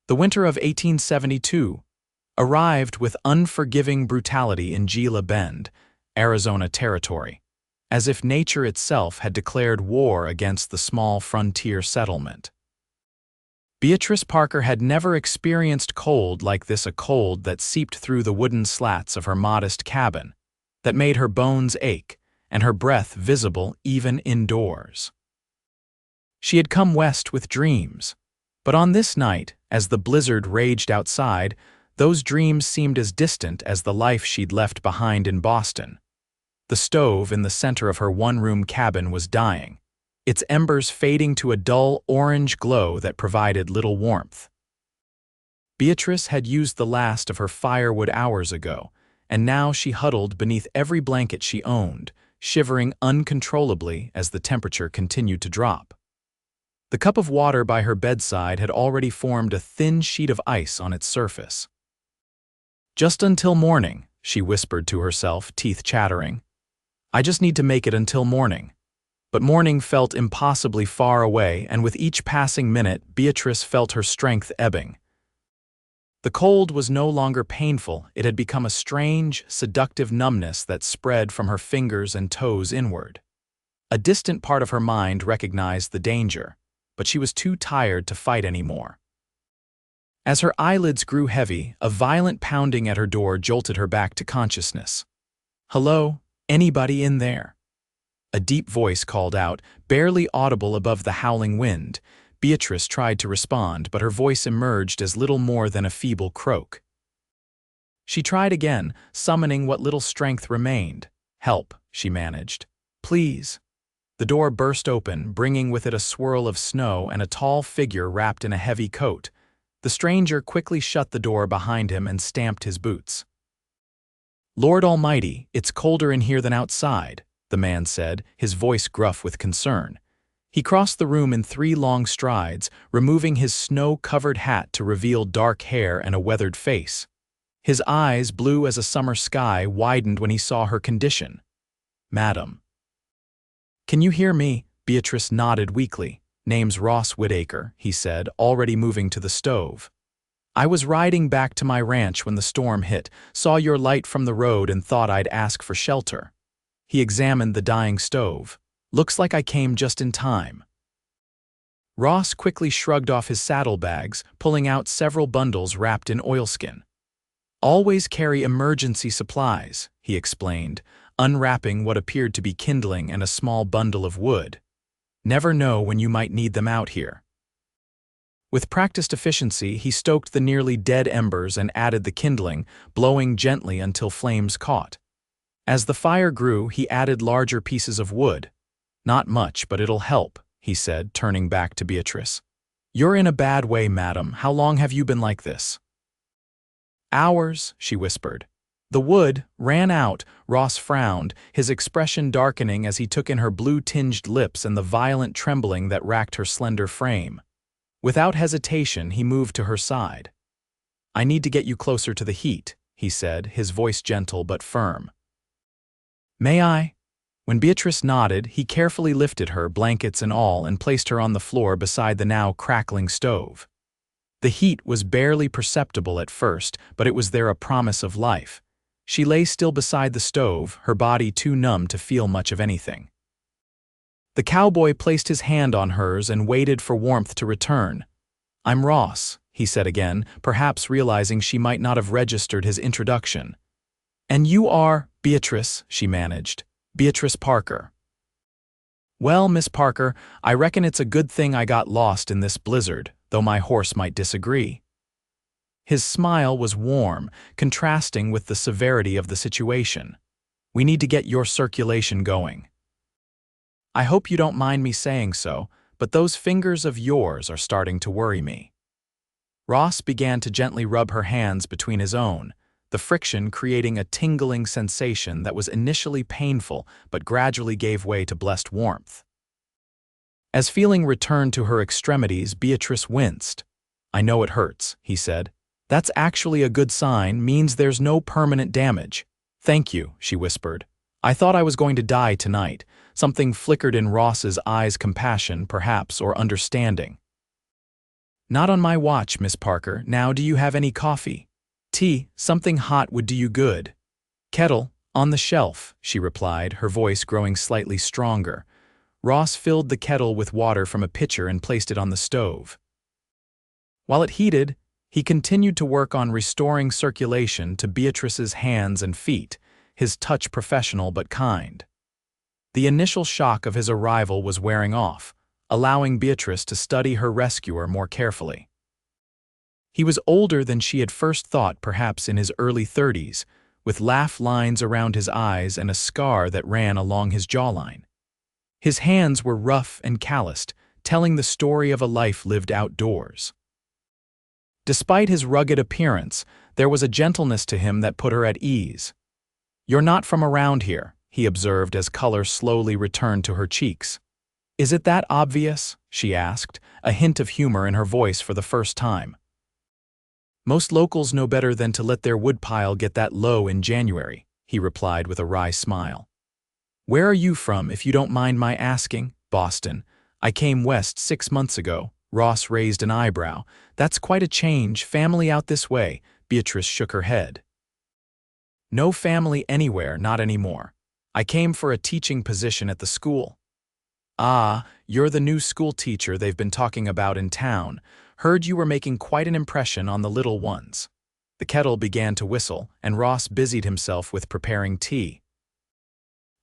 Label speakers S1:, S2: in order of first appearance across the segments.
S1: The winter of 1872 arrived with unforgiving brutality in Gila Bend, Arizona territory, as if nature itself had declared war against the small frontier settlement. Beatrice Parker had never experienced cold like this, a cold that seeped through the wooden slats of her modest cabin, that made her bones ache and her breath visible even indoors. She had come west with dreams, but on this night, as the blizzard raged outside, those dreams seemed as distant as the life she'd left behind in Boston. The stove in the center of her one-room cabin was dying, its embers fading to a dull orange glow that provided little warmth. Beatrice had used the last of her firewood hours ago, and now she huddled beneath every blanket she owned, shivering uncontrollably as the temperature continued to drop. The cup of water by her bedside had already formed a thin sheet of ice on its surface. "Just until morning," she whispered to herself, teeth chattering. "I just need to make it until morning." But morning felt impossibly far away, and with each passing minute, Beatrice felt her strength ebbing. The cold was no longer painful, it had become a strange, seductive numbness that spread from her fingers and toes inward. A distant part of her mind recognized the danger, but she was too tired to fight anymore. As her eyelids grew heavy, a violent pounding at her door jolted her back to consciousness. "Hello? Anybody in there?" A deep voice called out, barely audible above the howling wind. Beatrice tried to respond, but her voice emerged as little more than a feeble croak. She tried again, summoning what little strength remained. "Help," she managed. "Please." The door burst open, bringing with it a swirl of snow and a tall figure wrapped in a heavy coat. The stranger quickly shut the door behind him and stamped his boots. "Lord Almighty, it's colder in here than outside," the man said, his voice gruff with concern. He crossed the room in 3 long strides, removing his snow-covered hat to reveal dark hair and a weathered face. His eyes, blue as a summer sky, widened when he saw her condition. "Madam." "Can you hear me?" Beatrice nodded weakly. "Name's Ross Whitaker," he said, already moving to the stove. "I was riding back to my ranch when the storm hit, saw your light from the road and thought I'd ask for shelter." He examined the dying stove. "Looks like I came just in time." Ross quickly shrugged off his saddlebags, pulling out several bundles wrapped in oilskin. "Always carry emergency supplies," he explained, unwrapping what appeared to be kindling and a small bundle of wood. "Never know when you might need them out here." With practiced efficiency, he stoked the nearly dead embers and added the kindling, blowing gently until flames caught. As the fire grew, he added larger pieces of wood. "Not much, but it'll help," he said, turning back to Beatrice. "You're in a bad way, madam. How long have you been like this?" "Hours," she whispered. "The wood ran out." Ross frowned, his expression darkening as he took in her blue-tinged lips and the violent trembling that racked her slender frame. Without hesitation, he moved to her side. "I need to get you closer to the heat," he said, his voice gentle but firm. "May I?" When Beatrice nodded, he carefully lifted her, blankets and all, and placed her on the floor beside the now crackling stove. The heat was barely perceptible at first, but it was there a promise of life. She lay still beside the stove, her body too numb to feel much of anything. The cowboy placed his hand on hers and waited for warmth to return. "I'm Ross," he said again, perhaps realizing she might not have registered his introduction. "And you are—" "Beatrice," she managed. "Beatrice Parker." "Well, Miss Parker, I reckon it's a good thing I got lost in this blizzard, though my horse might disagree." His smile was warm, contrasting with the severity of the situation. "We need to get your circulation going." "I hope you don't mind me saying so, but those fingers of yours are starting to worry me." Ross began to gently rub her hands between his own, the friction creating a tingling sensation that was initially painful but gradually gave way to blessed warmth. As feeling returned to her extremities, Beatrice winced. "I know it hurts," he said. "That's actually a good sign, means there's no permanent damage." "Thank you," she whispered. "I thought I was going to die tonight." Something flickered in Ross's eyes, compassion, perhaps, or understanding. Not on my watch, Miss Parker. Now do you have any coffee? Tea, something hot would do you good. Kettle, on the shelf, she replied, her voice growing slightly stronger. Ross filled the kettle with water from a pitcher and placed it on the stove. While it heated, he continued to work on restoring circulation to Beatrice's hands and feet, his touch professional but kind. The initial shock of his arrival was wearing off, allowing Beatrice to study her rescuer more carefully. He was older than she had first thought, perhaps in his early 30s, with laugh lines around his eyes and a scar that ran along his jawline. His hands were rough and calloused, telling the story of a life lived outdoors. Despite his rugged appearance, there was a gentleness to him that put her at ease. "You're not from around here," he observed as color slowly returned to her cheeks. "Is it that obvious?" she asked, a hint of humor in her voice for the first time. "Most locals know better than to let their woodpile get that low in January," he replied with a wry smile. "Where are you from, if you don't mind my asking?" "Boston. I came west 6 months ago." Ross raised an eyebrow. "That's quite a change. Family out this way?" Beatrice shook her head. "No family anywhere, not anymore. I came for a teaching position at the school." "Ah, you're the new school teacher they've been talking about in town. Heard you were making quite an impression on the little ones." The kettle began to whistle, and Ross busied himself with preparing tea.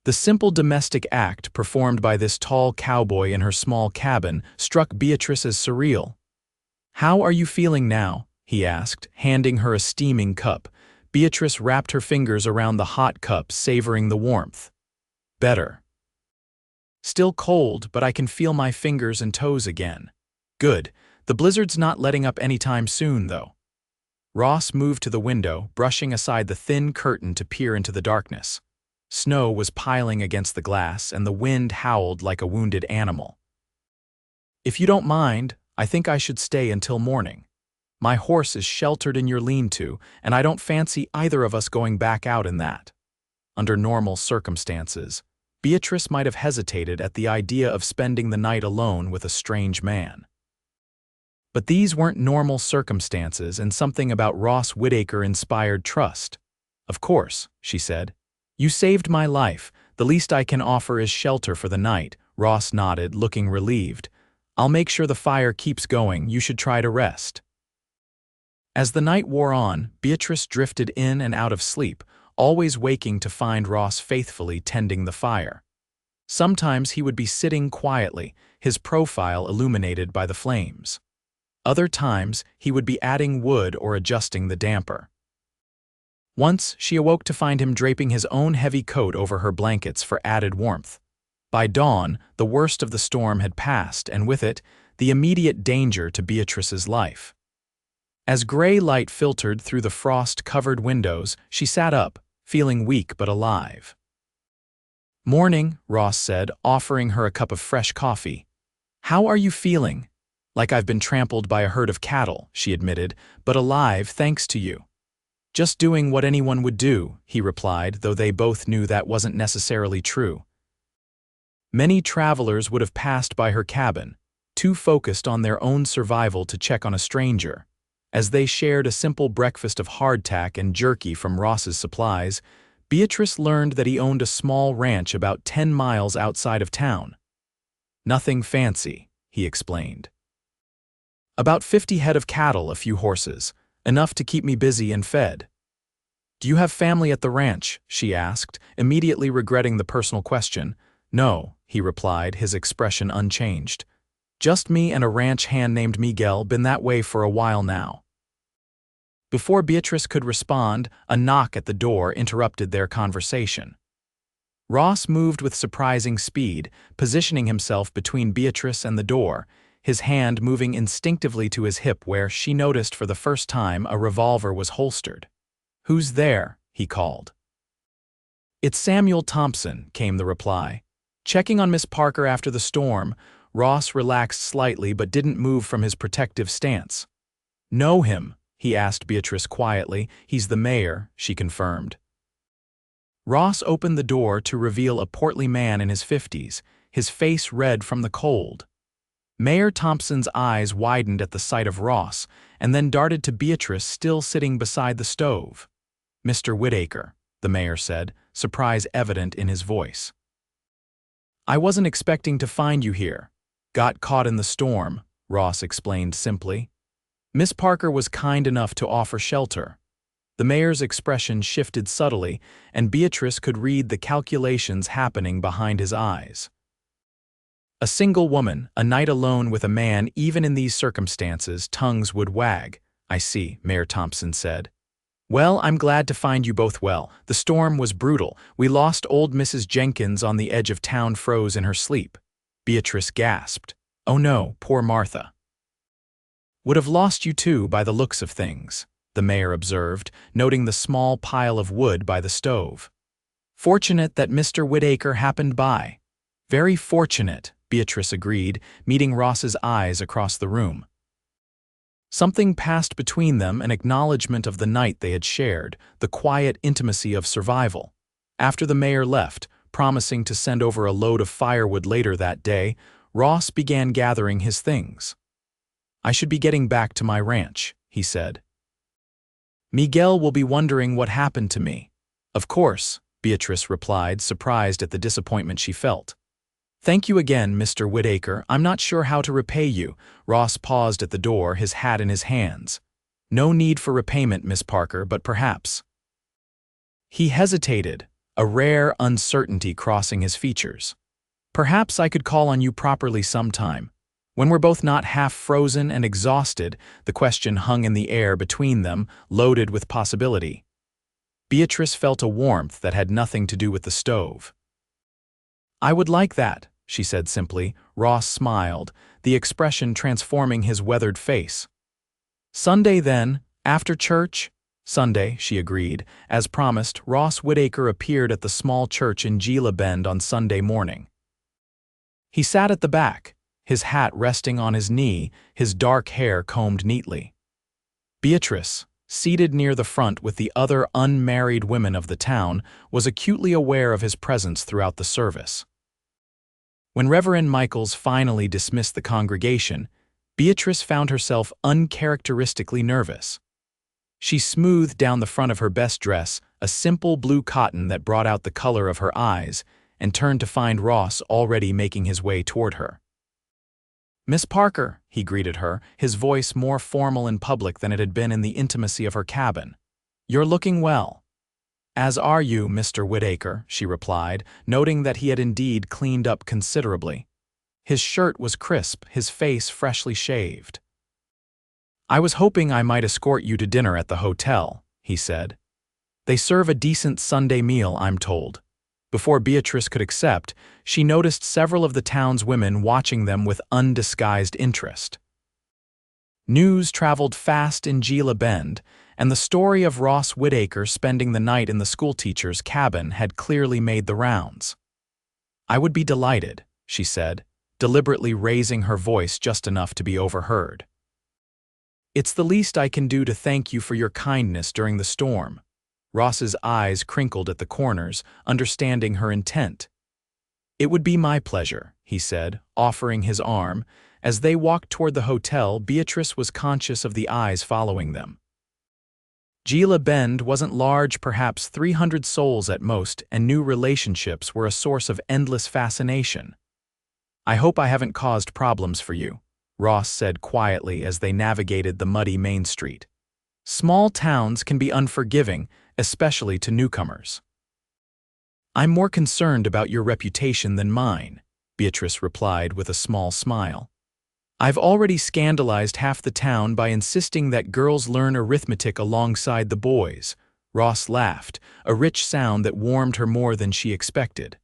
S1: The simple domestic act performed by this tall cowboy in her small cabin struck Beatrice as surreal. "How are you feeling now?" he asked, handing her a steaming cup. Beatrice wrapped her fingers around the hot cup, savoring the warmth. "Better. Still cold, but I can feel my fingers and toes again." "Good. The blizzard's not letting up anytime soon, though." Ross moved to the window, brushing aside the thin curtain to peer into the darkness. Snow was piling against the glass, and the wind howled like a wounded animal. "If you don't mind, I think I should stay until morning. My horse is sheltered in your lean-to, and I don't fancy either of us going back out in that." Under normal circumstances, Beatrice might have hesitated at the idea of spending the night alone with a strange man. But these weren't normal circumstances, and something about Ross Whitaker inspired trust. "Of course," she said. "You saved my life. The least I can offer is shelter for the night." Ross nodded, looking relieved. "I'll make sure the fire keeps going. You should try to rest." As the night wore on, Beatrice drifted in and out of sleep, always waking to find Ross faithfully tending the fire. Sometimes he would be sitting quietly, his profile illuminated by the flames. Other times, he would be adding wood or adjusting the damper. Once, she awoke to find him draping his own heavy coat over her blankets for added warmth. By dawn, the worst of the storm had passed, and with it, the immediate danger to Beatrice's life. As gray light filtered through the frost-covered windows, she sat up, feeling weak but alive. "Morning," Ross said, offering her a cup of fresh coffee. "How are you feeling?" "Like I've been trampled by a herd of cattle," she admitted, "but alive thanks to you." "Just doing what anyone would do," he replied, though they both knew that wasn't necessarily true. Many travelers would have passed by her cabin, too focused on their own survival to check on a stranger. As they shared a simple breakfast of hardtack and jerky from Ross's supplies, Beatrice learned that he owned a small ranch about 10 miles outside of town. "Nothing fancy," he explained. "About 50 head of cattle, a few horses, enough to keep me busy and fed." "Do you have family at the ranch?" she asked, immediately regretting the personal question. "No," he replied, his expression unchanged. "Just me and a ranch hand named Miguel, been that way for a while now." Before Beatrice could respond, a knock at the door interrupted their conversation. Ross moved with surprising speed, positioning himself between Beatrice and the door, his hand moving instinctively to his hip where she noticed for the first time a revolver was holstered. "Who's there?" he called. "It's Samuel Thompson," came the reply. "Checking on Miss Parker after the storm." Ross relaxed slightly but didn't move from his protective stance. "Know him?" he asked Beatrice quietly. "He's the mayor," she confirmed. Ross opened the door to reveal a portly man in his 50s, his face red from the cold. Mayor Thompson's eyes widened at the sight of Ross, and then darted to Beatrice still sitting beside the stove. "Mr. Whitaker," the mayor said, surprise evident in his voice. "I wasn't expecting to find you here. Got caught in the storm," Ross explained simply. "Miss Parker was kind enough to offer shelter." The mayor's expression shifted subtly, and Beatrice could read the calculations happening behind his eyes. A single woman, a night alone with a man, even in these circumstances, tongues would wag. "I see," Mayor Thompson said. "Well, I'm glad to find you both well. The storm was brutal. We lost old Mrs. Jenkins on the edge of town, froze in her sleep." Beatrice gasped. "Oh no, poor Martha." "Would have lost you too by the looks of things," the mayor observed, noting the small pile of wood by the stove. "Fortunate that Mr. Whitaker happened by." "Very fortunate," Beatrice agreed, meeting Ross's eyes across the room. Something passed between them, an acknowledgement of the night they had shared, the quiet intimacy of survival. After the mayor left, promising to send over a load of firewood later that day, Ross began gathering his things. "I should be getting back to my ranch," he said. "Miguel will be wondering what happened to me." "Of course," Beatrice replied, surprised at the disappointment she felt. "Thank you again, Mr. Whitaker. I'm not sure how to repay you." Ross paused at the door, his hat in his hands. "No need for repayment, Miss Parker, but perhaps—" He hesitated, a rare uncertainty crossing his features. "Perhaps I could call on you properly sometime. When we're both not half frozen and exhausted." The question hung in the air between them, loaded with possibility. Beatrice felt a warmth that had nothing to do with the stove. "I would like that," she said simply. Ross smiled, the expression transforming his weathered face. "Sunday then, after church?" "Sunday," she agreed. As promised, Ross Whitaker appeared at the small church in Gila Bend on Sunday morning. He sat at the back, his hat resting on his knee, his dark hair combed neatly. Beatrice, seated near the front with the other unmarried women of the town, was acutely aware of his presence throughout the service. When Reverend Michaels finally dismissed the congregation, Beatrice found herself uncharacteristically nervous. She smoothed down the front of her best dress, a simple blue cotton that brought out the color of her eyes, and turned to find Ross already making his way toward her. "Miss Parker," he greeted her, his voice more formal in public than it had been in the intimacy of her cabin. "You're looking well." "As are you, Mr. Whitaker," she replied, noting that he had indeed cleaned up considerably. His shirt was crisp, his face freshly shaved. "I was hoping I might escort you to dinner at the hotel," he said. "They serve a decent Sunday meal, I'm told." Before Beatrice could accept, she noticed several of the town's women watching them with undisguised interest. News traveled fast in Gila Bend, and the story of Ross Whitaker spending the night in the schoolteacher's cabin had clearly made the rounds. "I would be delighted," she said, deliberately raising her voice just enough to be overheard. "It's the least I can do to thank you for your kindness during the storm." Ross's eyes crinkled at the corners, understanding her intent. "It would be my pleasure," he said, offering his arm. As they walked toward the hotel, Beatrice was conscious of the eyes following them. Gila Bend wasn't large, perhaps 300 souls at most, and new relationships were a source of endless fascination. "I hope I haven't caused problems for you," Ross said quietly as they navigated the muddy Main Street. Small towns can be unforgiving, especially to newcomers. "I'm more concerned about your reputation than mine," Beatrice replied with a small smile. "I've already scandalized half the town by insisting that girls learn arithmetic alongside the boys." Ross laughed, a rich sound that warmed her more than she expected.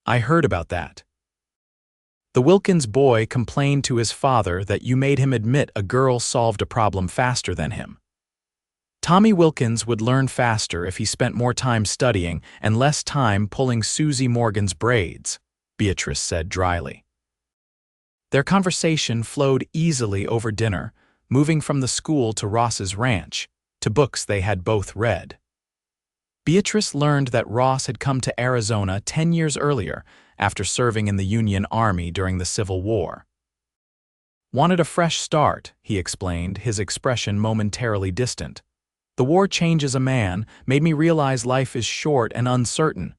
S1: "I heard about that. The Wilkins boy complained to his father that you made him admit a girl solved a problem faster than him. Tommy Wilkins would learn faster if he spent more time studying and less time pulling Susie Morgan's braids," Beatrice said dryly. Their conversation flowed easily over dinner, moving from the school to Ross's ranch, to books they had both read. Beatrice learned that Ross had come to Arizona 10 years earlier, after serving in the Union Army during the Civil War. Wanted a fresh start, he explained, his expression momentarily distant. The war changes a man, made me realize life is short and uncertain.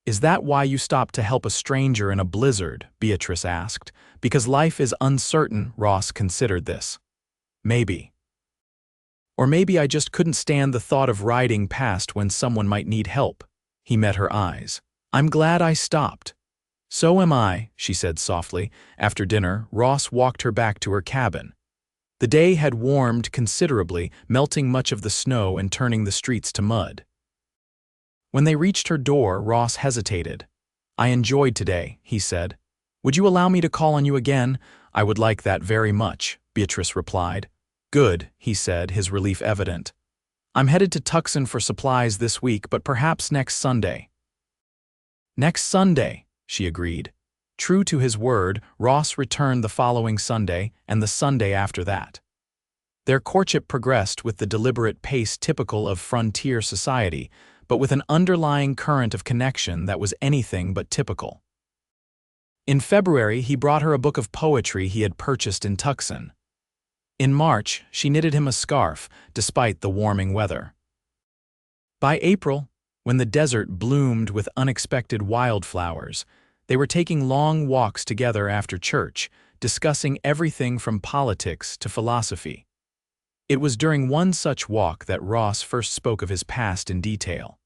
S1: Is that why you stopped to help a stranger in a blizzard? Beatrice asked. Because life is uncertain, Ross considered this. Maybe. Or maybe I just couldn't stand the thought of riding past when someone might need help. He met her eyes. I'm glad I stopped. So am I, she said softly. After dinner, Ross walked her back to her cabin. The day had warmed considerably, melting much of the snow and turning the streets to mud. When they reached her door, Ross hesitated. I enjoyed today, he said. Would you allow me to call on you again? I would like that very much, Beatrice replied. Good, he said, his relief evident. I'm headed to Tucson for supplies this week, but perhaps next Sunday. Next Sunday, she agreed. True to his word, Ross returned the following Sunday and the Sunday after that. Their courtship progressed with the deliberate pace typical of frontier society, but with an underlying current of connection that was anything but typical. In February, he brought her a book of poetry he had purchased in Tucson. In March, she knitted him a scarf, despite the warming weather. By April, when the desert bloomed with unexpected wildflowers, they were taking long walks together after church, discussing everything from politics to philosophy. It was during one such walk that Ross first spoke of his past in detail.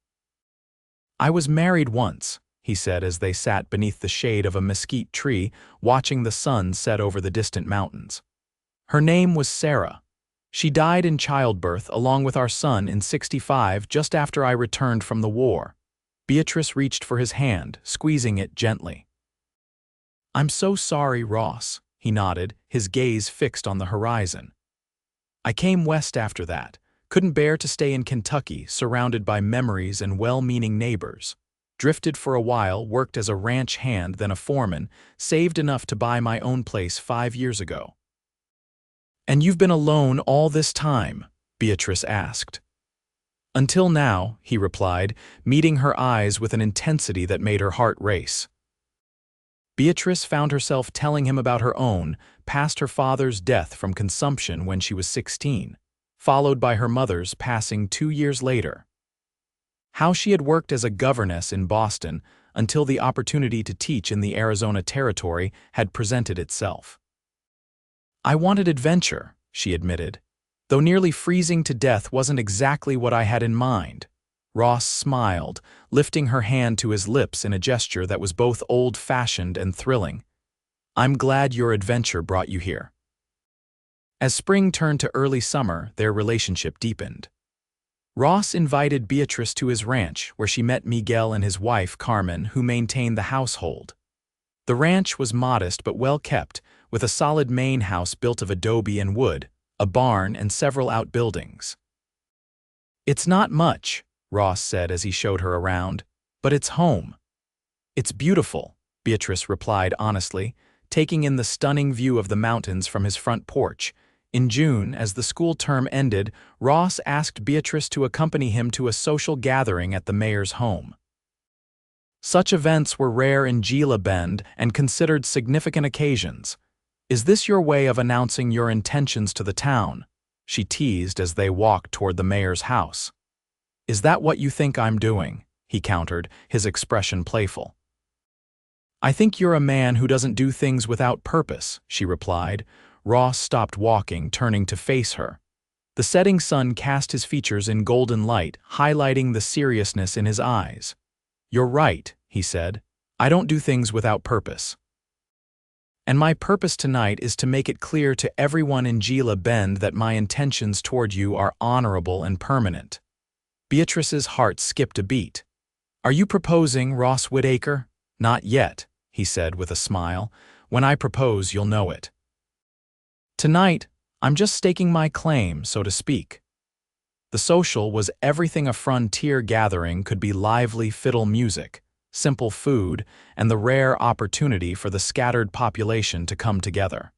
S1: I was married once, he said as they sat beneath the shade of a mesquite tree, watching the sun set over the distant mountains. Her name was Sarah. She died in childbirth along with our son in '65, just after I returned from the war. Beatrice reached for his hand, squeezing it gently. I'm so sorry, Ross, he nodded, his gaze fixed on the horizon. I came west after that, couldn't bear to stay in Kentucky, surrounded by memories and well-meaning neighbors. Drifted for a while, worked as a ranch hand, then a foreman, saved enough to buy my own place 5 years ago. And you've been alone all this time? Beatrice asked. Until now, he replied, meeting her eyes with an intensity that made her heart race. Beatrice found herself telling him about her own, past her father's death from consumption when she was 16, followed by her mother's passing 2 years later. How she had worked as a governess in Boston until the opportunity to teach in the Arizona Territory had presented itself. I wanted adventure, she admitted, though nearly freezing to death wasn't exactly what I had in mind. Ross smiled, lifting her hand to his lips in a gesture that was both old-fashioned and thrilling. I'm glad your adventure brought you here. As spring turned to early summer, their relationship deepened. Ross invited Beatrice to his ranch, where she met Miguel and his wife, Carmen, who maintained the household. The ranch was modest but well kept, with a solid main house built of adobe and wood, a barn, and several outbuildings. It's not much, Ross said as he showed her around, but it's home. It's beautiful, Beatrice replied honestly, taking in the stunning view of the mountains from his front porch. In June, as the school term ended, Ross asked Beatrice to accompany him to a social gathering at the mayor's home. Such events were rare in Gila Bend and considered significant occasions. Is this your way of announcing your intentions to the town? She teased as they walked toward the mayor's house. Is that what you think I'm doing? He countered, his expression playful. I think you're a man who doesn't do things without purpose, she replied. Ross stopped walking, turning to face her. The setting sun cast his features in golden light, highlighting the seriousness in his eyes. You're right, he said. I don't do things without purpose. And my purpose tonight is to make it clear to everyone in Gila Bend that my intentions toward you are honorable and permanent. Beatrice's heart skipped a beat. Are you proposing, Ross Whitaker? Not yet, he said with a smile. When I propose, you'll know it. Tonight, I'm just staking my claim, so to speak. The social was everything a frontier gathering could be: lively fiddle music, simple food, and the rare opportunity for the scattered population to come together.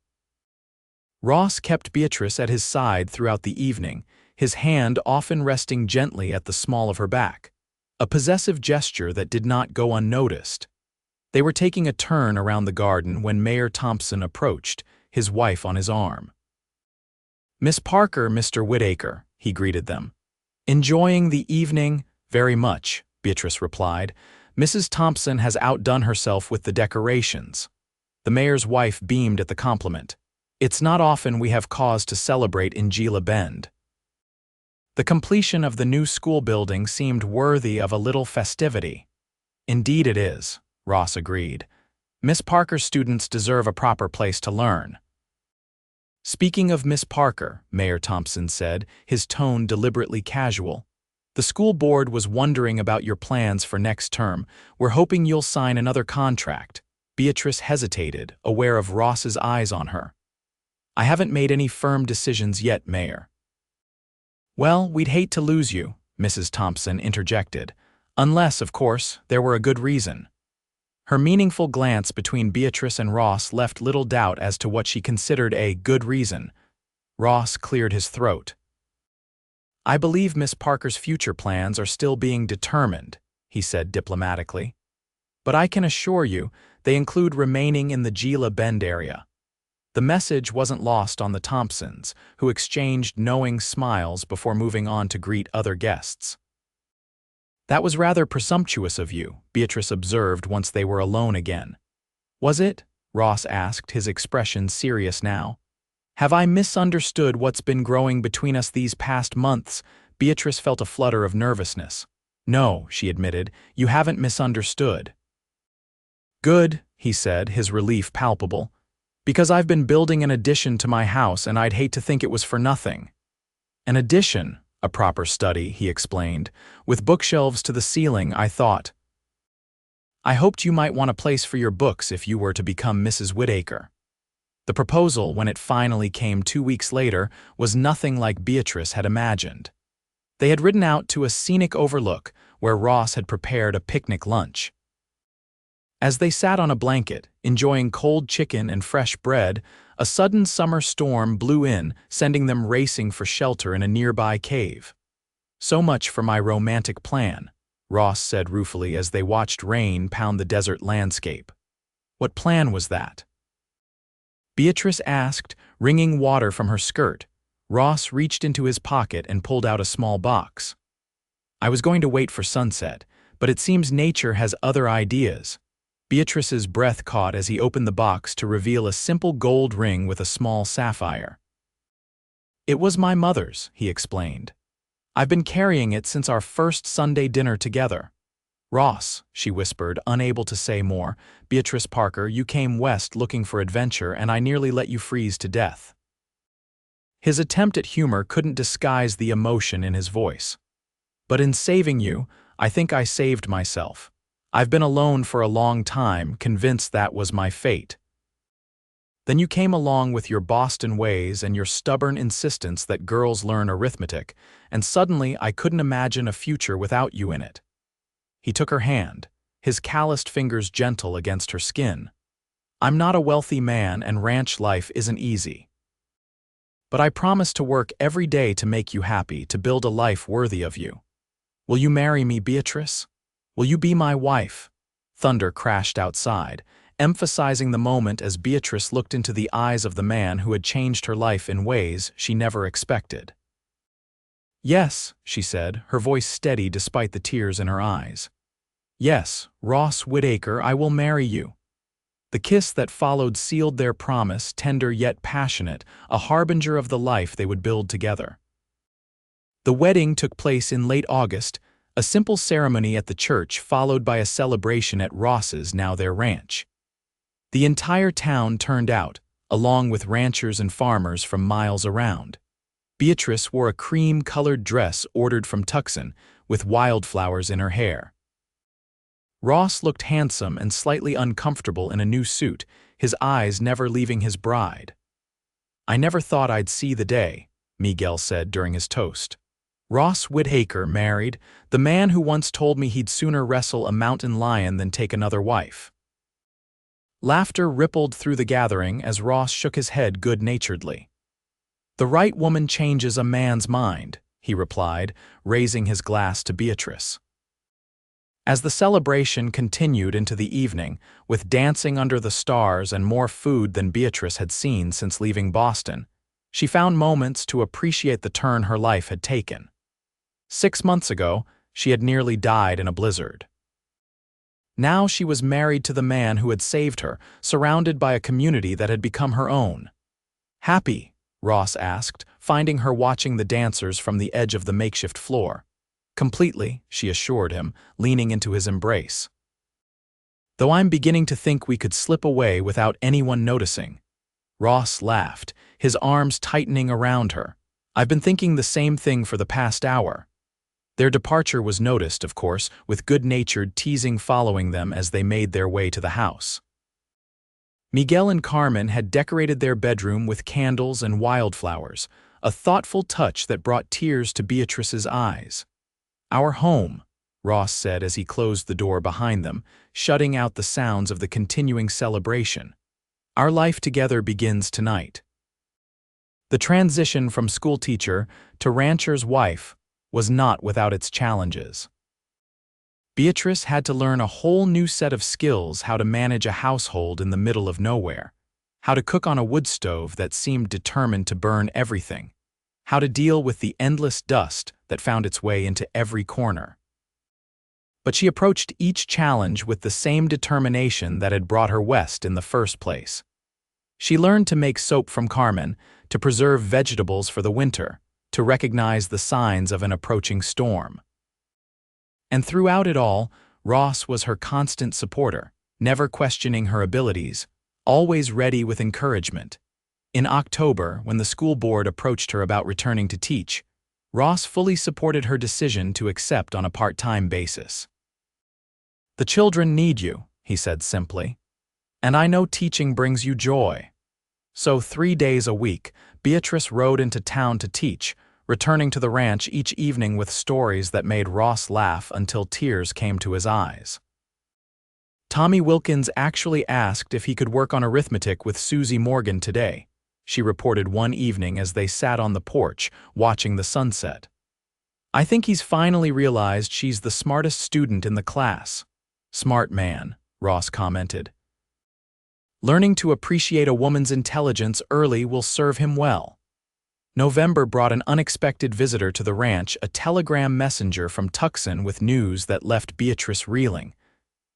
S1: Ross kept Beatrice at his side throughout the evening, his hand often resting gently at the small of her back, a possessive gesture that did not go unnoticed. They were taking a turn around the garden when Mayor Thompson approached, his wife on his arm. "Miss Parker, Mr. Whitaker," he greeted them. "Enjoying the evening?" "Very much," Beatrice replied. "Mrs. Thompson has outdone herself with the decorations." The mayor's wife beamed at the compliment. "It's not often we have cause to celebrate in Gila Bend." The completion of the new school building seemed worthy of a little festivity. "Indeed it is," Ross agreed. "Miss Parker's students deserve a proper place to learn." "Speaking of Miss Parker," Mayor Thompson said, his tone deliberately casual, "the school board was wondering about your plans for next term. We're hoping you'll sign another contract." Beatrice hesitated, aware of Ross's eyes on her. "I haven't made any firm decisions yet, Mayor." "Well, we'd hate to lose you," Mrs. Thompson interjected. "Unless, of course, there were a good reason." Her meaningful glance between Beatrice and Ross left little doubt as to what she considered a good reason. Ross cleared his throat. "I believe Miss Parker's future plans are still being determined," he said diplomatically. "But I can assure you, they include remaining in the Gila Bend area." The message wasn't lost on the Thompsons, who exchanged knowing smiles before moving on to greet other guests. "That was rather presumptuous of you," Beatrice observed once they were alone again. "Was it?" Ross asked, his expression serious now. "Have I misunderstood what's been growing between us these past months?" Beatrice felt a flutter of nervousness. "No," she admitted, "you haven't misunderstood." "Good," he said, his relief palpable. "Because I've been building an addition to my house and I'd hate to think it was for nothing." "An addition? A proper study," he explained. "With bookshelves to the ceiling, I thought. I hoped you might want a place for your books if you were to become Mrs. Whitaker." The proposal, when it finally came 2 weeks later, was nothing like Beatrice had imagined. They had ridden out to a scenic overlook where Ross had prepared a picnic lunch. As they sat on a blanket, enjoying cold chicken and fresh bread, a sudden summer storm blew in, sending them racing for shelter in a nearby cave. "So much for my romantic plan," Ross said ruefully as they watched rain pound the desert landscape. "What plan was that?" Beatrice asked, wringing water from her skirt. Ross reached into his pocket and pulled out a small box. "I was going to wait for sunset, but it seems nature has other ideas." Beatrice's breath caught as he opened the box to reveal a simple gold ring with a small sapphire. "It was my mother's," he explained. "I've been carrying it since our first Sunday dinner together." "Ross," she whispered, unable to say more, "Beatrice Parker, you came west looking for adventure and I nearly let you freeze to death." His attempt at humor couldn't disguise the emotion in his voice. "But in saving you, I think I saved myself. I've been alone for a long time, convinced that was my fate. Then you came along with your Boston ways and your stubborn insistence that girls learn arithmetic, and suddenly I couldn't imagine a future without you in it." He took her hand, his calloused fingers gentle against her skin. "I'm not a wealthy man and ranch life isn't easy. But I promise to work every day to make you happy, to build a life worthy of you. Will you marry me, Beatrice? Will you be my wife?" Thunder crashed outside, emphasizing the moment as Beatrice looked into the eyes of the man who had changed her life in ways she never expected. "Yes," she said, her voice steady despite the tears in her eyes. "Yes, Ross Whitaker, I will marry you." The kiss that followed sealed their promise, tender yet passionate, a harbinger of the life they would build together. The wedding took place in late August, a simple ceremony at the church followed by a celebration at Ross's, now their ranch. The entire town turned out, along with ranchers and farmers from miles around. Beatrice wore a cream-colored dress ordered from Tucson, with wildflowers in her hair. Ross looked handsome and slightly uncomfortable in a new suit, his eyes never leaving his bride. "I never thought I'd see the day," Miguel said during his toast. "Ross Whitaker married, the man who once told me he'd sooner wrestle a mountain lion than take another wife." Laughter rippled through the gathering as Ross shook his head good-naturedly. "The right woman changes a man's mind," he replied, raising his glass to Beatrice. As the celebration continued into the evening, with dancing under the stars and more food than Beatrice had seen since leaving Boston, she found moments to appreciate the turn her life had taken. 6 months ago, she had nearly died in a blizzard. Now she was married to the man who had saved her, surrounded by a community that had become her own. "Happy?" Ross asked, finding her watching the dancers from the edge of the makeshift floor. "Completely," she assured him, leaning into his embrace. "Though I'm beginning to think we could slip away without anyone noticing." Ross laughed, his arms tightening around her. "I've been thinking the same thing for the past hour." Their departure was noticed, of course, with good-natured teasing following them as they made their way to the house. Miguel and Carmen had decorated their bedroom with candles and wildflowers, a thoughtful touch that brought tears to Beatrice's eyes. "Our home," Ross said as he closed the door behind them, shutting out the sounds of the continuing celebration. "Our life together begins tonight." The transition from schoolteacher to rancher's wife was not without its challenges. Beatrice had to learn a whole new set of skills: how to manage a household in the middle of nowhere, how to cook on a wood stove that seemed determined to burn everything, how to deal with the endless dust that found its way into every corner. But she approached each challenge with the same determination that had brought her west in the first place. She learned to make soap from Carmen, to preserve vegetables for the winter, to recognize the signs of an approaching storm. And throughout it all, Ross was her constant supporter, never questioning her abilities, always ready with encouragement. In October, when the school board approached her about returning to teach, Ross fully supported her decision to accept on a part-time basis. "The children need you," he said simply. "And I know teaching brings you joy." So 3 days a week, Beatrice rode into town to teach, returning to the ranch each evening with stories that made Ross laugh until tears came to his eyes. "Tommy Wilkins actually asked if he could work on arithmetic with Susie Morgan today," she reported one evening as they sat on the porch, watching the sunset. "I think he's finally realized she's the smartest student in the class." "Smart man," Ross commented. "Learning to appreciate a woman's intelligence early will serve him well." November brought an unexpected visitor to the ranch, a telegram messenger from Tucson with news that left Beatrice reeling.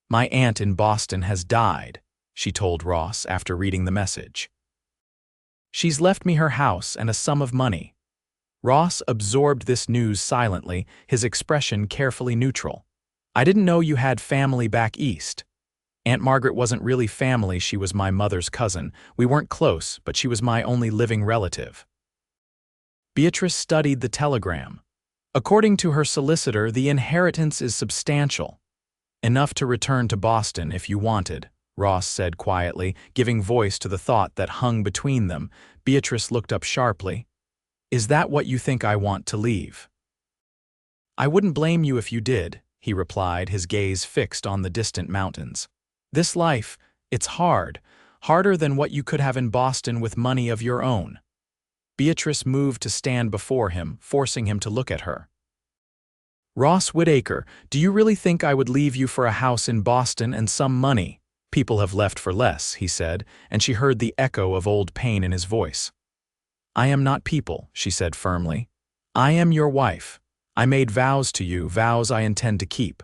S1: "My aunt in Boston has died," she told Ross after reading the message. "She's left me her house and a sum of money." Ross absorbed this news silently, his expression carefully neutral. "I didn't know you had family back east." "Aunt Margaret wasn't really family, she was my mother's cousin. We weren't close, but she was my only living relative." Beatrice studied the telegram. "According to her solicitor, the inheritance is substantial. Enough to return to Boston if you wanted," Ross said quietly, giving voice to the thought that hung between them. Beatrice looked up sharply. "Is that what you think I want to leave?" "I wouldn't blame you if you did," he replied, his gaze fixed on the distant mountains. "This life, it's hard, harder than what you could have in Boston with money of your own." Beatrice moved to stand before him, forcing him to look at her. "Ross Whitaker, do you really think I would leave you for a house in Boston and some money? People have left for less," he said, and she heard the echo of old pain in his voice. "I am not people," she said firmly. "I am your wife. I made vows to you, vows I intend to keep.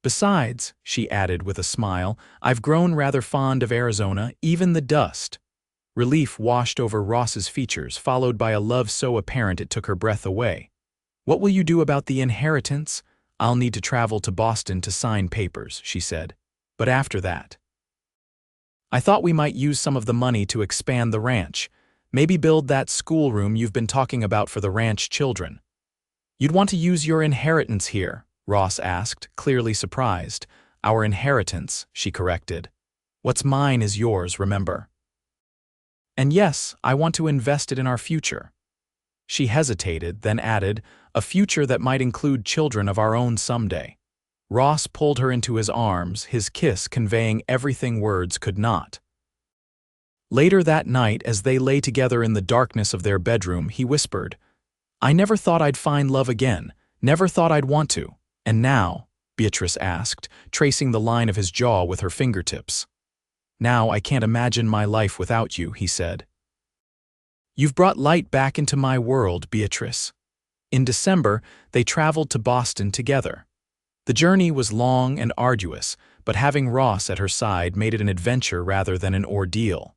S1: Besides," she added with a smile, "I've grown rather fond of Arizona, even the dust." Relief washed over Ross's features, followed by a love so apparent it took her breath away. "What will you do about the inheritance?" "I'll need to travel to Boston to sign papers," she said. "But after that, I thought we might use some of the money to expand the ranch. Maybe build that schoolroom you've been talking about for the ranch children." "You'd want to use your inheritance here?" Ross asked, clearly surprised. "Our inheritance," she corrected. "What's mine is yours, remember." "And yes, I want to invest it in our future." She hesitated, then added, "A future that might include children of our own someday." Ross pulled her into his arms, his kiss conveying everything words could not. Later that night, as they lay together in the darkness of their bedroom, he whispered, "I never thought I'd find love again, never thought I'd want to, and now, Beatrice asked, tracing the line of his jaw with her fingertips. Now I can't imagine my life without you, he said. You've brought light back into my world, Beatrice. In December, they traveled to Boston together. The journey was long and arduous, but having Ross at her side made it an adventure rather than an ordeal.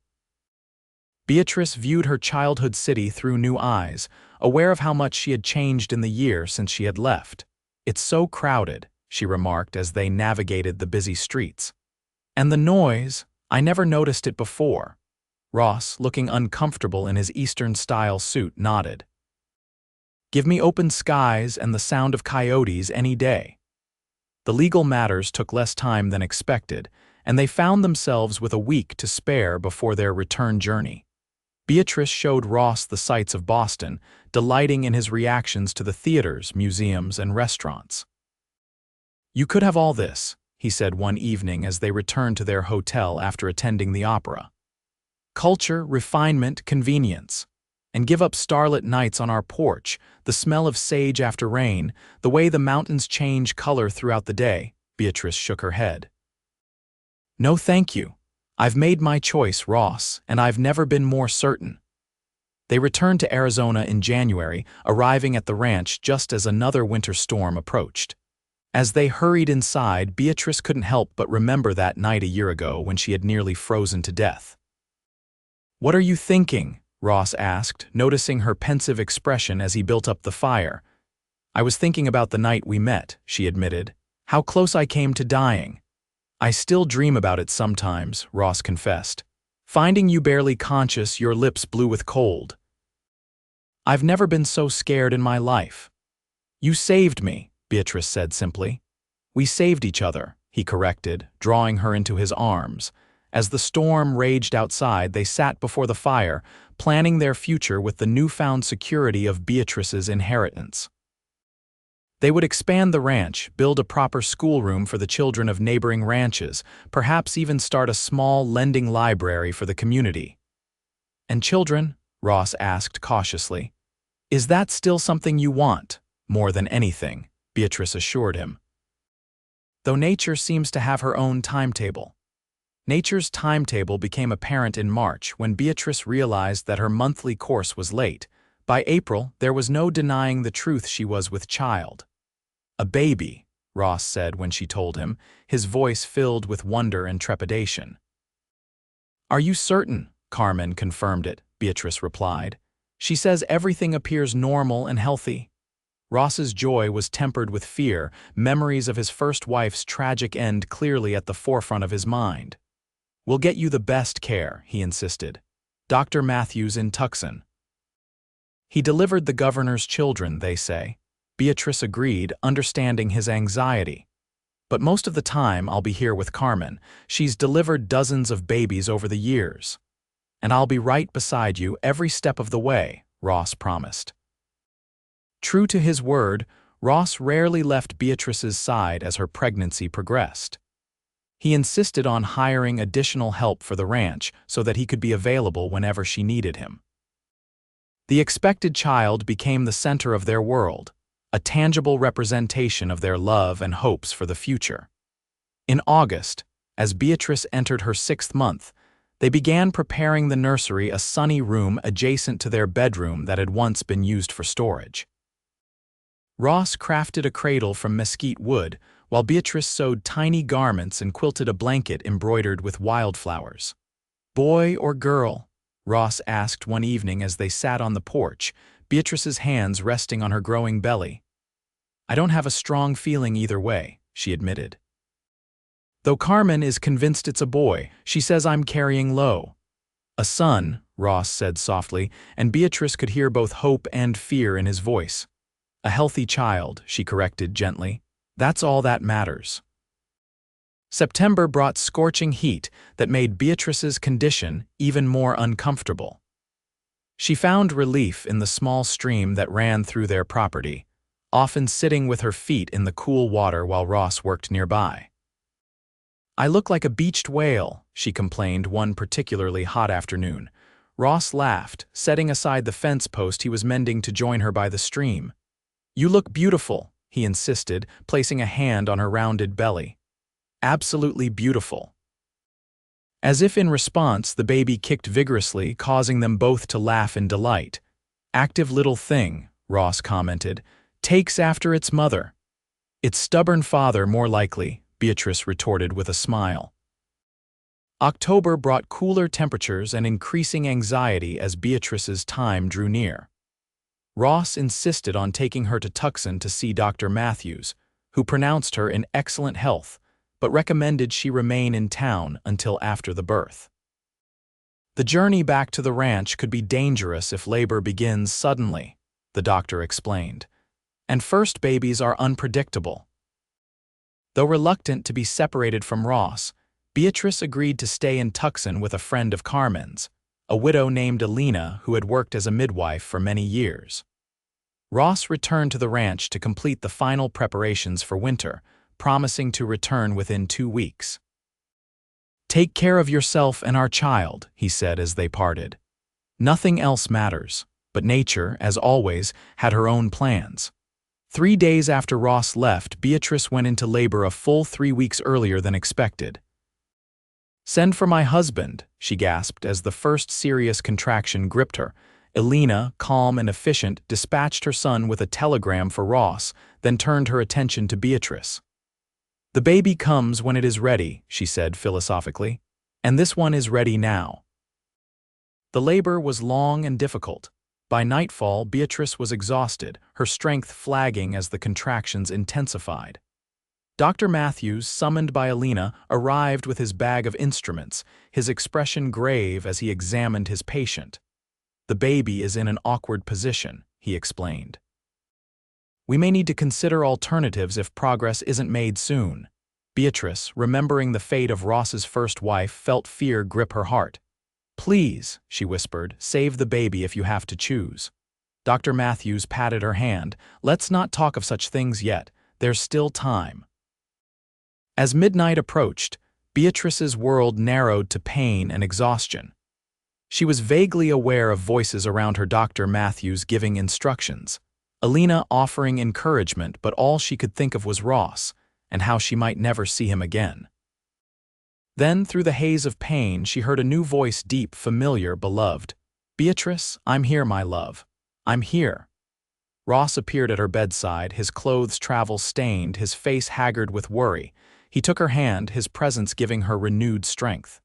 S1: Beatrice viewed her childhood city through new eyes, aware of how much she had changed in the year since she had left. It's so crowded, she remarked as they navigated the busy streets. And the noise, I never noticed it before. Ross, looking uncomfortable in his Eastern-style suit, nodded. Give me open skies and the sound of coyotes any day. The legal matters took less time than expected, and they found themselves with a week to spare before their return journey. Beatrice showed Ross the sights of Boston, delighting in his reactions to the theaters, museums, and restaurants. You could have all this, he said one evening as they returned to their hotel after attending the opera. Culture, refinement, convenience. And give up starlit nights on our porch, the smell of sage after rain, the way the mountains change color throughout the day. Beatrice shook her head. No thank you. I've made my choice, Ross, and I've never been more certain. They returned to Arizona in January, arriving at the ranch just as another winter storm approached. As they hurried inside, Beatrice couldn't help but remember that night a year ago when she had nearly frozen to death. What are you thinking? Ross asked, noticing her pensive expression as he built up the fire. I was thinking about the night we met, she admitted. How close I came to dying. I still dream about it sometimes, Ross confessed. Finding you barely conscious, your lips blue with cold. I've never been so scared in my life. You saved me, Beatrice said simply. We saved each other, he corrected, drawing her into his arms. As the storm raged outside, they sat before the fire, planning their future with the newfound security of Beatrice's inheritance. They would expand the ranch, build a proper schoolroom for the children of neighboring ranches, perhaps even start a small lending library for the community. And children? Ross asked cautiously. Is that still something you want? More than anything, Beatrice assured him. Though nature seems to have her own timetable. Nature's timetable became apparent in March when Beatrice realized that her monthly course was late. By April, there was no denying the truth she was with child. A baby, Ross said when she told him, his voice filled with wonder and trepidation. Are you certain? Carmen confirmed it, Beatrice replied. She says everything appears normal and healthy. Ross's joy was tempered with fear, memories of his first wife's tragic end clearly at the forefront of his mind. We'll get you the best care, he insisted. Dr. Matthews in Tucson. He delivered the governor's children, they say. Beatrice agreed, understanding his anxiety. But most of the time I'll be here with Carmen. She's delivered dozens of babies over the years. And I'll be right beside you every step of the way, Ross promised. True to his word, Ross rarely left Beatrice's side as her pregnancy progressed. He insisted on hiring additional help for the ranch so that he could be available whenever she needed him. The expected child became the center of their world, a tangible representation of their love and hopes for the future. In August, as Beatrice entered her 6th month, they began preparing the nursery, a sunny room adjacent to their bedroom that had once been used for storage. Ross crafted a cradle from mesquite wood, while Beatrice sewed tiny garments and quilted a blanket embroidered with wildflowers. Boy or girl? Ross asked one evening as they sat on the porch, Beatrice's hands resting on her growing belly. I don't have a strong feeling either way, she admitted. Though Carmen is convinced it's a boy, she says I'm carrying low. A son, Ross said softly, and Beatrice could hear both hope and fear in his voice. A healthy child, she corrected gently. That's all that matters. September brought scorching heat that made Beatrice's condition even more uncomfortable. She found relief in the small stream that ran through their property, often sitting with her feet in the cool water while Ross worked nearby. I look like a beached whale, she complained one particularly hot afternoon. Ross laughed, setting aside the fence post he was mending to join her by the stream. You look beautiful, he insisted, placing a hand on her rounded belly. Absolutely beautiful. As if in response, the baby kicked vigorously, causing them both to laugh in delight. Active little thing, Ross commented, takes after its mother. Its stubborn father, more likely, Beatrice retorted with a smile. October brought cooler temperatures and increasing anxiety as Beatrice's time drew near. Ross insisted on taking her to Tucson to see Dr. Matthews, who pronounced her in excellent health, but recommended she remain in town until after the birth. The journey back to the ranch could be dangerous if labor begins suddenly, the doctor explained, and first babies are unpredictable. Though reluctant to be separated from Ross, Beatrice agreed to stay in Tucson with a friend of Carmen's, a widow named Alina who had worked as a midwife for many years. Ross returned to the ranch to complete the final preparations for winter, promising to return within 2 weeks. "Take care of yourself and our child," he said as they parted. Nothing else matters, but nature, as always, had her own plans. 3 days after Ross left, Beatrice went into labor a full 3 weeks earlier than expected. "Send for my husband," she gasped as the first serious contraction gripped her. Alina, calm and efficient, dispatched her son with a telegram for Ross, then turned her attention to Beatrice. "The baby comes when it is ready," she said philosophically, "and this one is ready now." The labor was long and difficult. By nightfall, Beatrice was exhausted, her strength flagging as the contractions intensified. Dr. Matthews, summoned by Alina, arrived with his bag of instruments, his expression grave as he examined his patient. "The baby is in an awkward position," he explained. "We may need to consider alternatives if progress isn't made soon." Beatrice, remembering the fate of Ross's first wife, felt fear grip her heart. "Please," she whispered, "save the baby if you have to choose." Dr. Matthews patted her hand. "Let's not talk of such things yet. There's still time." As midnight approached, Beatrice's world narrowed to pain and exhaustion. She was vaguely aware of voices around her, Dr. Matthews giving instructions, Alina offering encouragement, but all she could think of was Ross, and how she might never see him again. Then, through the haze of pain, she heard a new voice, deep, familiar, beloved. "Beatrice, I'm here, my love. I'm here." Ross appeared at her bedside, his clothes travel-stained, his face haggard with worry. He took her hand, his presence giving her renewed strength.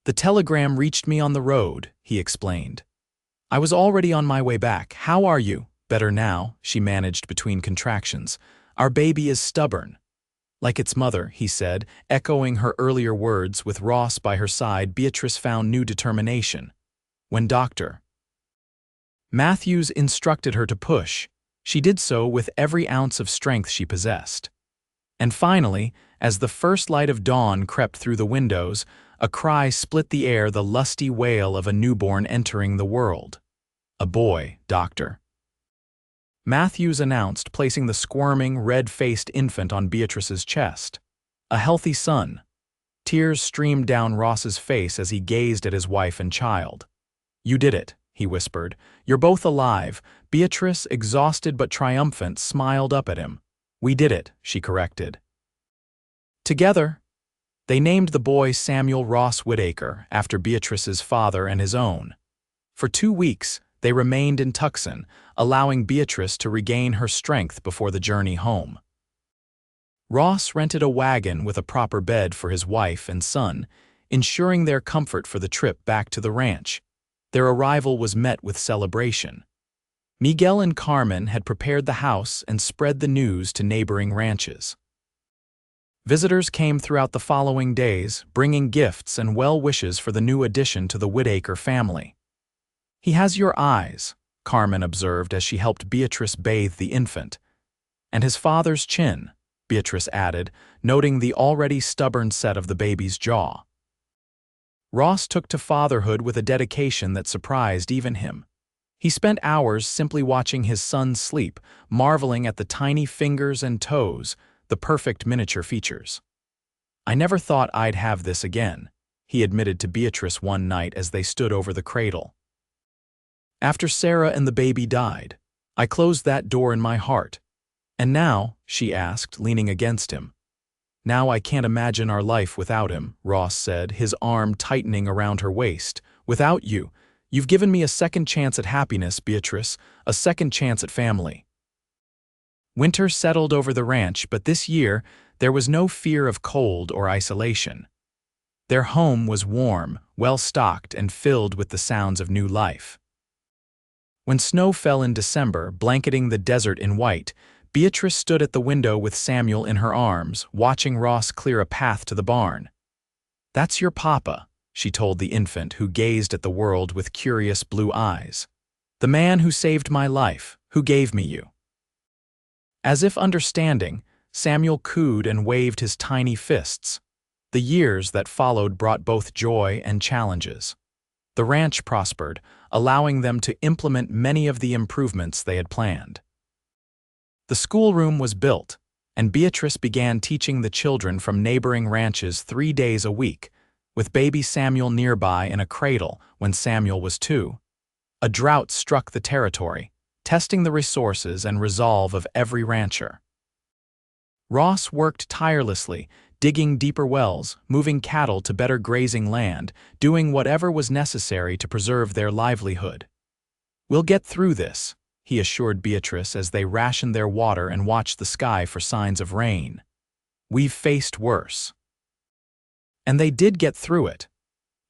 S1: "The telegram reached me on the road," he explained. "I was already on my way back. How are you?" "Better now," she managed between contractions. "Our baby is stubborn." "Like its mother," he said, echoing her earlier words. With Ross by her side, Beatrice found new determination. When Dr. Matthews instructed her to push, she did so with every ounce of strength she possessed. And finally, as the first light of dawn crept through the windows, a cry split the air, the lusty wail of a newborn entering the world. "A boy, Doctor," Matthews announced, placing the squirming, red-faced infant on Beatrice's chest. "A healthy son." Tears streamed down Ross's face as he gazed at his wife and child. "You did it," he whispered. "You're both alive." Beatrice, exhausted but triumphant, smiled up at him. "We did it," she corrected. Together, they named the boy Samuel Ross Whitaker, after Beatrice's father and his own. For 2 weeks, they remained in Tucson, allowing Beatrice to regain her strength before the journey home. Ross rented a wagon with a proper bed for his wife and son, ensuring their comfort for the trip back to the ranch. Their arrival was met with celebration. Miguel and Carmen had prepared the house and spread the news to neighboring ranches. Visitors came throughout the following days, bringing gifts and well wishes for the new addition to the Whitaker family. "He has your eyes," Carmen observed as she helped Beatrice bathe the infant. "And his father's chin," Beatrice added, noting the already stubborn set of the baby's jaw. Ross took to fatherhood with a dedication that surprised even him. He spent hours simply watching his son sleep, marveling at the tiny fingers and toes, the perfect miniature features. "I never thought I'd have this again," he admitted to Beatrice one night as they stood over the cradle. "After Sarah and the baby died, I closed that door in my heart. "And now," she asked, leaning against him. "Now I can't imagine our life without him," Ross said, his arm tightening around her waist. "Without you. You've given me a second chance at happiness, Beatrice, a second chance at family." Winter settled over the ranch, but this year there was no fear of cold or isolation. Their home was warm, well-stocked, and filled with the sounds of new life. When snow fell in December, blanketing the desert in white, Beatrice stood at the window with Samuel in her arms, watching Ross clear a path to the barn. "That's your papa," she told the infant, who gazed at the world with curious blue eyes. "The man who saved my life, who gave me you." As if understanding, Samuel cooed and waved his tiny fists. The years that followed brought both joy and challenges. The ranch prospered, allowing them to implement many of the improvements they had planned. The schoolroom was built, and Beatrice began teaching the children from neighboring ranches 3 days a week, with baby Samuel nearby in a cradle when Samuel was 2. A drought struck the territory, testing the resources and resolve of every rancher. Ross worked tirelessly, digging deeper wells, moving cattle to better grazing land, doing whatever was necessary to preserve their livelihood. "We'll get through this," he assured Beatrice as they rationed their water and watched the sky for signs of rain. "We've faced worse." And they did get through it.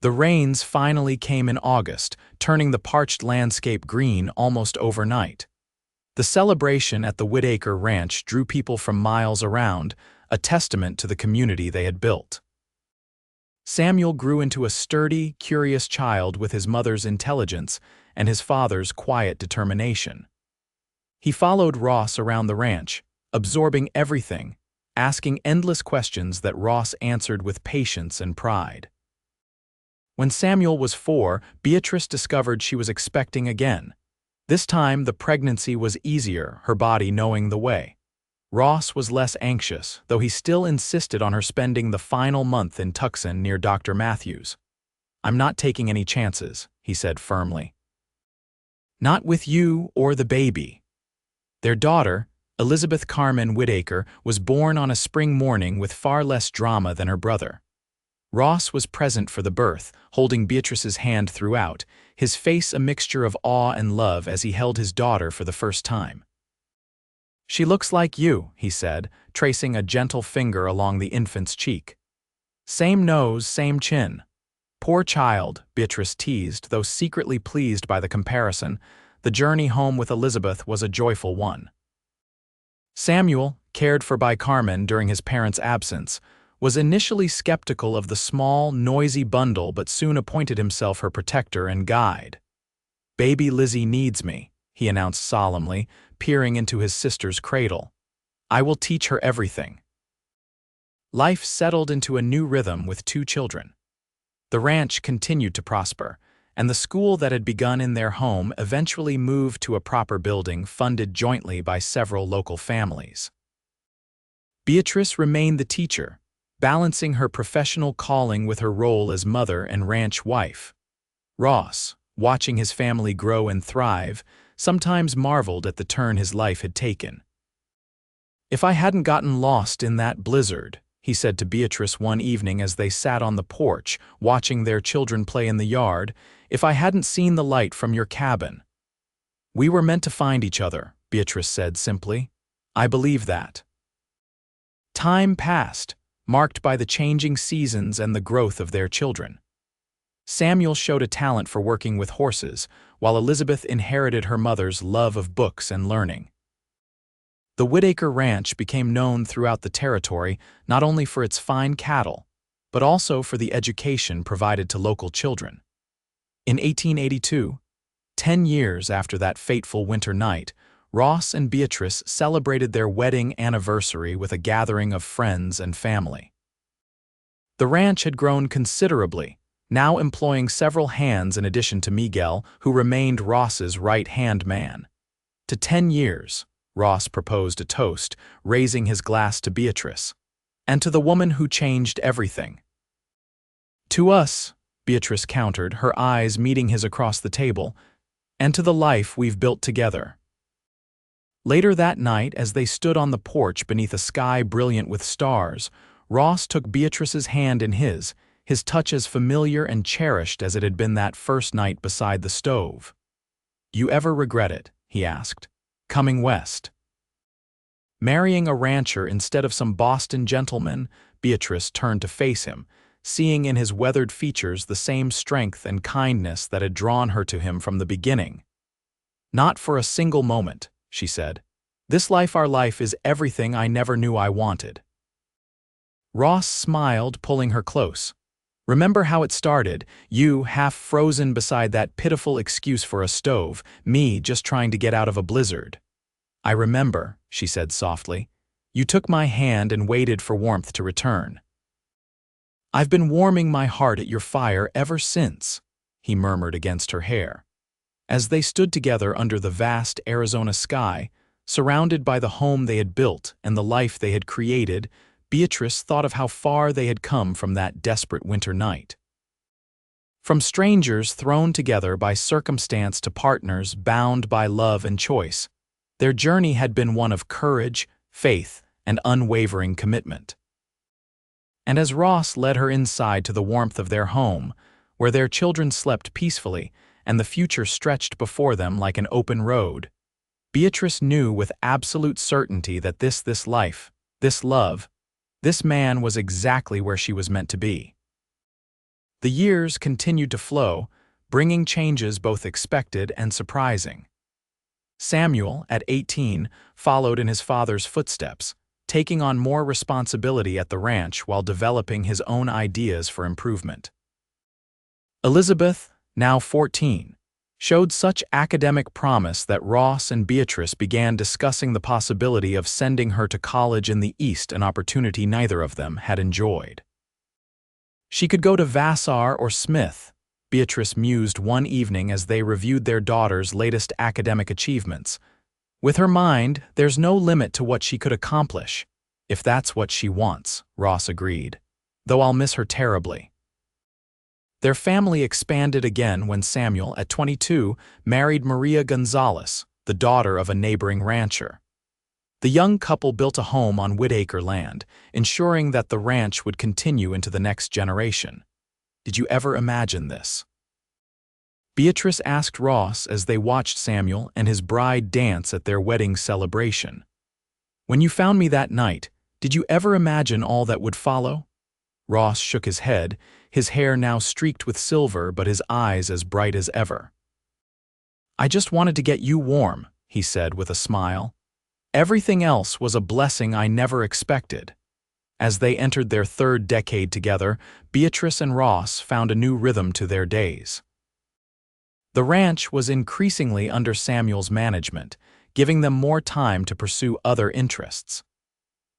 S1: The rains finally came in August, turning the parched landscape green almost overnight. The celebration at the Whitaker Ranch drew people from miles around, a testament to the community they had built. Samuel grew into a sturdy, curious child with his mother's intelligence and his father's quiet determination. He followed Ross around the ranch, absorbing everything, asking endless questions that Ross answered with patience and pride. When Samuel was 4, Beatrice discovered she was expecting again. This time, the pregnancy was easier, her body knowing the way. Ross was less anxious, though he still insisted on her spending the final month in Tucson near Dr. Matthews. "I'm not taking any chances," he said firmly. "Not with you or the baby." Their daughter, Elizabeth Carmen Whitaker, was born on a spring morning with far less drama than her brother. Ross was present for the birth, holding Beatrice's hand throughout, his face a mixture of awe and love as he held his daughter for the first time. "She looks like you," he said, tracing a gentle finger along the infant's cheek. "Same nose, same chin." "Poor child," Beatrice teased, though secretly pleased by the comparison. The journey home with Elizabeth was a joyful one. Samuel, cared for by Carmen during his parents' absence, was initially skeptical of the small, noisy bundle but soon appointed himself her protector and guide. "Baby Lizzie needs me," he announced solemnly, peering into his sister's cradle. "I will teach her everything." Life settled into a new rhythm with 2 children. The ranch continued to prosper, and the school that had begun in their home eventually moved to a proper building funded jointly by several local families. Beatrice remained the teacher, balancing her professional calling with her role as mother and ranch wife. Ross, watching his family grow and thrive, sometimes marveled at the turn his life had taken. "If I hadn't gotten lost in that blizzard," he said to Beatrice one evening as they sat on the porch, watching their children play in the yard, "if I hadn't seen the light from your cabin." "We were meant to find each other," Beatrice said simply. "I believe that." Time passed, marked by the changing seasons and the growth of their children. Samuel showed a talent for working with horses, while Elizabeth inherited her mother's love of books and learning. The Whitaker Ranch became known throughout the territory not only for its fine cattle, but also for the education provided to local children. In 1882, 10 years after that fateful winter night, Ross and Beatrice celebrated their wedding anniversary with a gathering of friends and family. The ranch had grown considerably, now employing several hands in addition to Miguel, who remained Ross's right-hand man. To 10 years, Ross proposed a toast, raising his glass to Beatrice, and to the woman who changed everything. "To us," Beatrice countered, her eyes meeting his across the table, "and to the life we've built together." Later that night, as they stood on the porch beneath a sky brilliant with stars, Ross took Beatrice's hand in his touch as familiar and cherished as it had been that first night beside the stove. "You ever regret it?" he asked. "Coming west? Marrying a rancher instead of some Boston gentleman?" Beatrice turned to face him, seeing in his weathered features the same strength and kindness that had drawn her to him from the beginning. "Not for a single moment," she said. "This life, our life, is everything I never knew I wanted." Ross smiled, pulling her close. "Remember how it started, you half frozen beside that pitiful excuse for a stove, me just trying to get out of a blizzard?" "I remember," she said softly. "You took my hand and waited for warmth to return." "I've been warming my heart at your fire ever since," he murmured against her hair. As they stood together under the vast Arizona sky, surrounded by the home they had built and the life they had created, Beatrice thought of how far they had come from that desperate winter night. From strangers thrown together by circumstance to partners bound by love and choice, their journey had been one of courage, faith, and unwavering commitment. And as Ross led her inside to the warmth of their home, where their children slept peacefully and the future stretched before them like an open road, Beatrice knew with absolute certainty that this life, this love, this man was exactly where she was meant to be. The years continued to flow, bringing changes both expected and surprising. Samuel, at 18, followed in his father's footsteps, taking on more responsibility at the ranch while developing his own ideas for improvement. Elizabeth, now 14, showed such academic promise that Ross and Beatrice began discussing the possibility of sending her to college in the East, an opportunity neither of them had enjoyed. She could go to Vassar or Smith, Beatrice mused one evening as they reviewed their daughter's latest academic achievements. With her mind, there's no limit to what she could accomplish. If that's what she wants, Ross agreed, though I'll miss her terribly. Their family expanded again when Samuel, at 22, married Maria Gonzalez, the daughter of a neighboring rancher. The young couple built a home on Whitaker land, ensuring that the ranch would continue into the next generation. "Did you ever imagine this?" Beatrice asked Ross as they watched Samuel and his bride dance at their wedding celebration. "When you found me that night, did you ever imagine all that would follow?" Ross shook his head, his hair now streaked with silver but his eyes as bright as ever. "I just wanted to get you warm," he said with a smile. "Everything else was a blessing I never expected." As they entered their third decade together, Beatrice and Ross found a new rhythm to their days. The ranch was increasingly under Samuel's management, giving them more time to pursue other interests.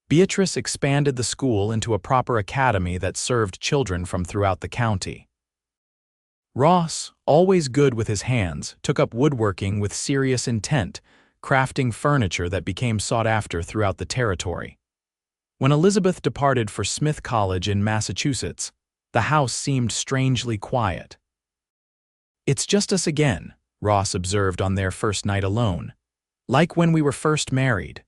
S1: Beatrice expanded the school into a proper academy that served children from throughout the county. Ross, always good with his hands, took up woodworking with serious intent, crafting furniture that became sought after throughout the territory. When Elizabeth departed for Smith College in Massachusetts, the house seemed strangely quiet. "It's just us again," Ross observed on their first night alone. "Like when we were first married."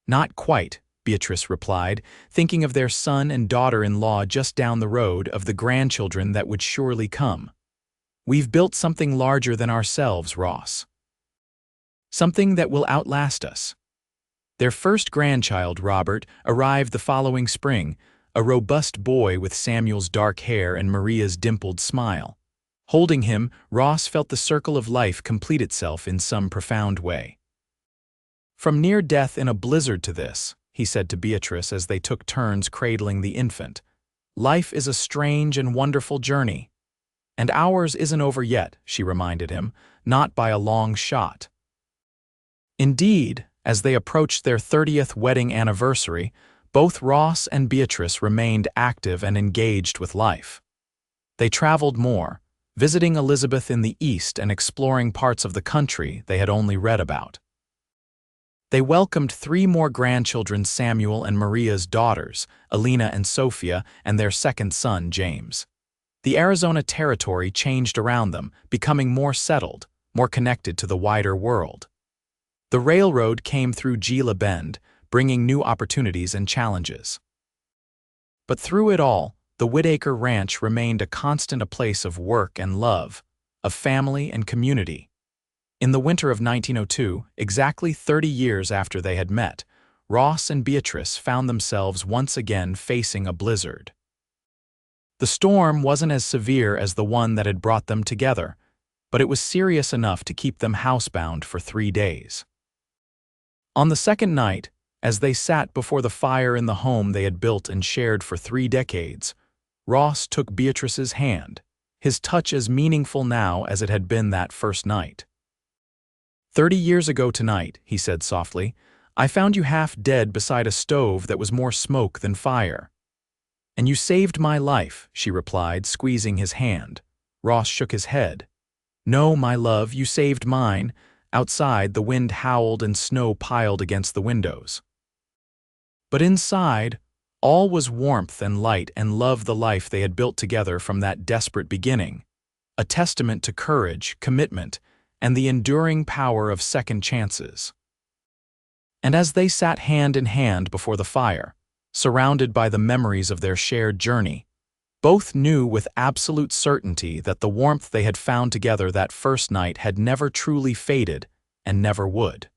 S1: "Not quite," Beatrice replied, thinking of their son and daughter-in-law just down the road, of the grandchildren that would surely come. "We've built something larger than ourselves, Ross. Something that will outlast us." Their first grandchild, Robert, arrived the following spring, a robust boy with Samuel's dark hair and Maria's dimpled smile. Holding him, Ross felt the circle of life complete itself in some profound way. "From near death in a blizzard to this," he said to Beatrice as they took turns cradling the infant, "life is a strange and wonderful journey." "And ours isn't over yet," she reminded him, "not by a long shot." Indeed, as they approached their 30th wedding anniversary, both Ross and Beatrice remained active and engaged with life. They traveled more, visiting Elizabeth in the East and exploring parts of the country they had only read about. They welcomed 3 more grandchildren, Samuel and Maria's daughters, Alina and Sophia, and their second son, James. The Arizona territory changed around them, becoming more settled, more connected to the wider world. The railroad came through Gila Bend, bringing new opportunities and challenges. But through it all, the Whitaker Ranch remained a constant place of work and love, of family and community. In the winter of 1902, exactly 30 years after they had met, Ross and Beatrice found themselves once again facing a blizzard. The storm wasn't as severe as the one that had brought them together, but it was serious enough to keep them housebound for 3 days. On the second night, as they sat before the fire in the home they had built and shared for 3 decades, Ross took Beatrice's hand, his touch as meaningful now as it had been that first night. "30 years ago tonight," he said softly, "I found you half dead beside a stove that was more smoke than fire." "And you saved my life," she replied, squeezing his hand. Ross shook his head. "No, my love, you saved mine." Outside, the wind howled and snow piled against the windows. But inside, all was warmth and light and love, the life they had built together from that desperate beginning, a testament to courage, commitment, and the enduring power of second chances. And as they sat hand in hand before the fire, surrounded by the memories of their shared journey, both knew with absolute certainty that the warmth they had found together that first night had never truly faded and never would.